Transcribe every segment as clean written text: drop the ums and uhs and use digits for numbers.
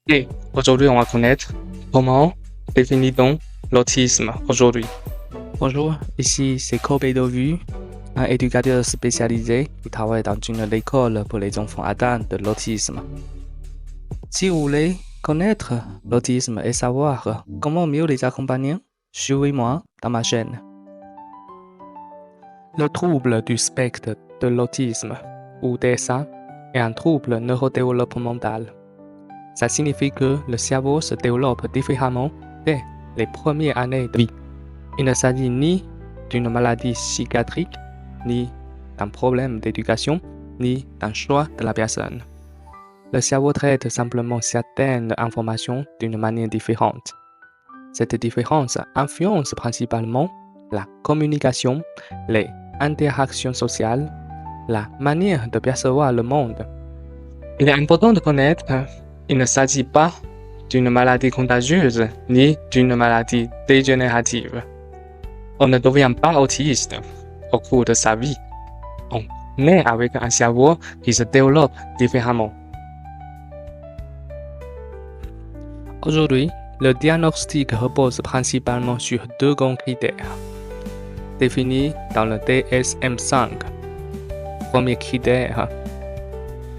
Et aujourd'hui, on va connaître comment définit-on l'autisme aujourd'hui. Bonjour, ici c'est Kobe Dovu, un éducateur spécialisé qui travaille dans une école pour les enfants atteints de l'autisme. Si vous voulez connaître l'autisme et savoir comment mieux les accompagner, suivez-moi dans ma chaîne. Le trouble du spectre de l'autisme, ou DSA, est un trouble neurodéveloppemental. Ça signifie que le cerveau se développe différemment dès les premières années de vie. Il ne s'agit ni d'une maladie psychiatrique, ni d'un problème d'éducation, ni d'un choix de la personne. Le cerveau traite simplement certaines informations d'une manière différente. Cette différence influence principalement la communication, les interactions sociales, la manière de percevoir le monde. Il est important de connaître qu'il ne s'agit pas d'une maladie contagieuse ni d'une maladie dégénérative. On ne devient pas autiste au cours de sa vie. On naît avec un cerveau qui se développe différemment. Aujourd'hui, le diagnostic repose principalement sur deux grands critères, définis dans le DSM-5. Premier critère,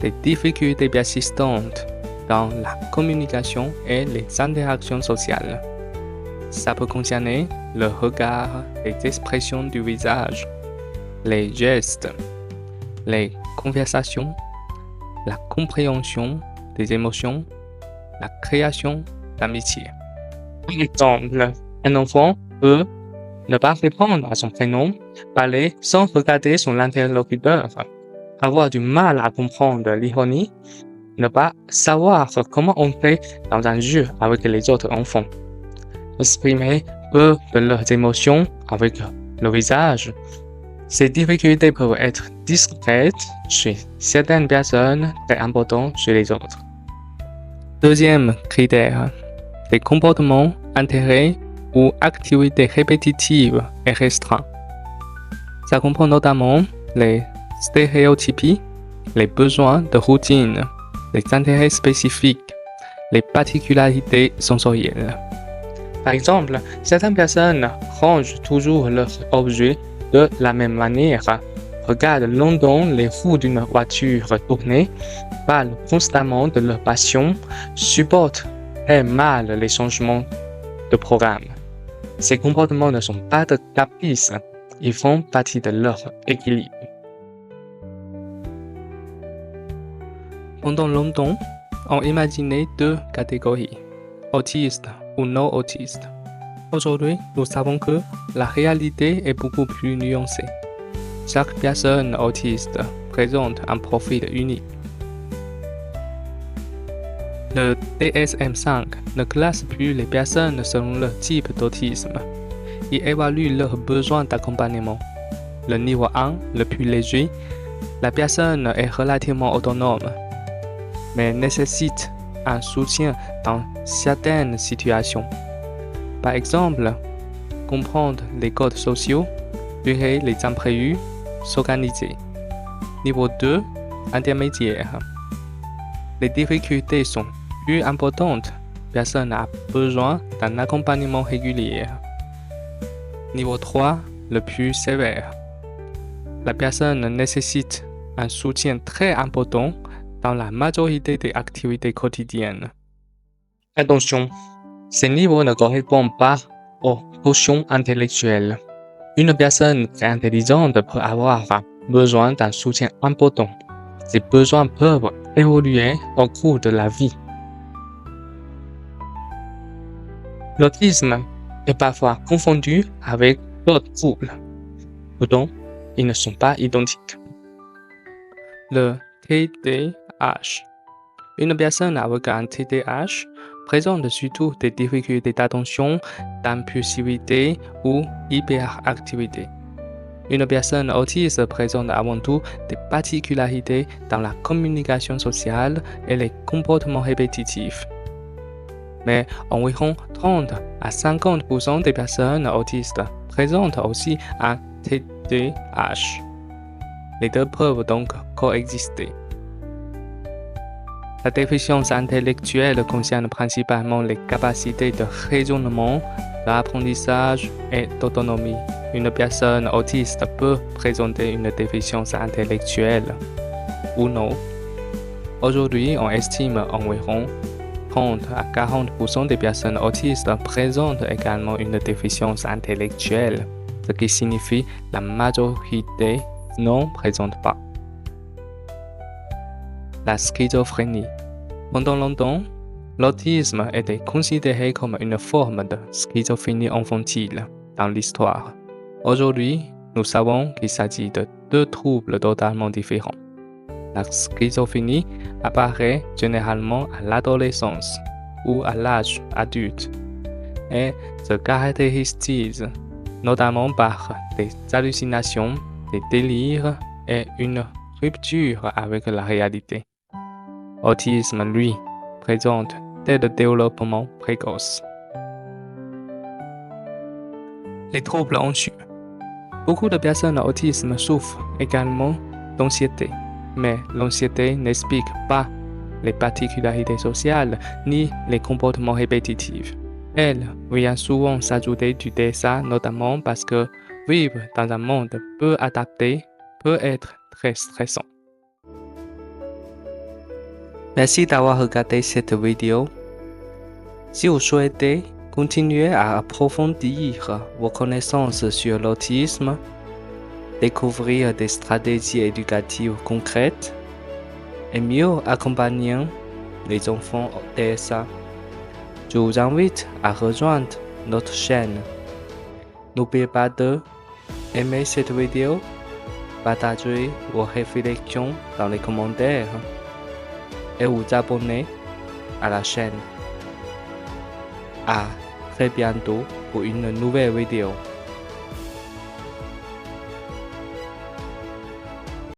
les difficultés persistantes dans la communication et les interactions sociales. Ça peut concerner le regard, les expressions du visage, les gestes, les conversations, la compréhension des émotions, la création d'amitié. Par exemple, un enfant peut ne pas répondre à son prénom, parler sans regarder son interlocuteur, avoir du mal à comprendre l'ironie, ne pas savoir comment entrer dans un jeu avec les autres enfants, exprimer peu de leurs émotions avec le visage. Ces difficultés peuvent être discrètes chez certaines personnes, très importantes chez les autres. Deuxième critère, des comportements, intérêts ou activités répétitives et restreints. Ça comprend notamment les stéréotypies, les besoins de routine, les intérêts spécifiques, les particularités sensorielles. Par exemple, certaines personnes rangent toujours leurs objets de la même manière, regardent longtemps les roues d'une voiture tournée, parlent constamment de leur passion, supportent très mal les changements de programme. Ces comportements ne sont pas de caprices, ils font partie de leur équilibre. Pendant longtemps, on imaginait deux catégories, autistes ou non autistes. Aujourd'hui, nous savons que la réalité est beaucoup plus nuancée. Chaque personne autiste présente un profil unique. Le DSM-5 ne classe plus les personnes selon leur type d'autisme. Il évalue leurs besoins d'accompagnement. Le niveau 1, le plus léger, la personne est relativement autonome, mais nécessite un soutien dans certaines situations. Par exemple, comprendre les codes sociaux, gérer les imprévus, s'organiser. Niveau 2, intermédiaire. Les difficultés sont plus importantes. Personne a besoin d'un accompagnement régulier. Niveau 3, le plus sévère. La personne nécessite un soutien très important dans la majorité des activités quotidiennes. Attention, ces niveaux ne correspondent pas aux quotients intellectuels. Une personne très intelligente peut avoir besoin d'un soutien important. Ces besoins peuvent évoluer au cours de la vie. L'autisme est parfois confondu avec d'autres troubles. Pourtant, ils ne sont pas identiques. Le TDAH. Une personne avec un TDAH présente surtout des difficultés d'attention, d'impulsivité ou hyperactivité. Une personne autiste présente avant tout des particularités dans la communication sociale et les comportements répétitifs. Mais environ 30 à 50% des personnes autistes présentent aussi un TDAH. Les deux peuvent donc coexister. La déficience intellectuelle concerne principalement les capacités de raisonnement, d'apprentissage et d'autonomie. Une personne autiste peut présenter une déficience intellectuelle ou non. Aujourd'hui, on estime environ 30 à 40% des personnes autistes présentent également une déficience intellectuelle, ce qui signifie la majorité ne présente pas. La schizophrénie. Pendant longtemps, l'autisme était considéré comme une forme de schizophrénie infantile dans l'histoire. Aujourd'hui, nous savons qu'il s'agit de deux troubles totalement différents. La schizophrénie apparaît généralement à l'adolescence ou à l'âge adulte et se caractérise notamment par des hallucinations, des délires et une rupture avec la réalité. Autisme, lui, présente dès le développement précoce. Les troubles anxieux. Beaucoup de personnes autistes souffrent également d'anxiété, mais l'anxiété n'explique pas les particularités sociales ni les comportements répétitifs. Elle vient souvent s'ajouter du dessin, notamment parce que vivre dans un monde peu adapté peut être très stressant. Merci d'avoir regardé cette vidéo. Si vous souhaitez continuer à approfondir vos connaissances sur l'autisme, découvrir des stratégies éducatives concrètes et mieux accompagner les enfants TSA, je vous invite à rejoindre notre chaîne. N'oubliez pas de aimer cette vidéo, partager vos réflexions dans les commentaires et vous abonner à la chaîne. À très bientôt pour une nouvelle vidéo.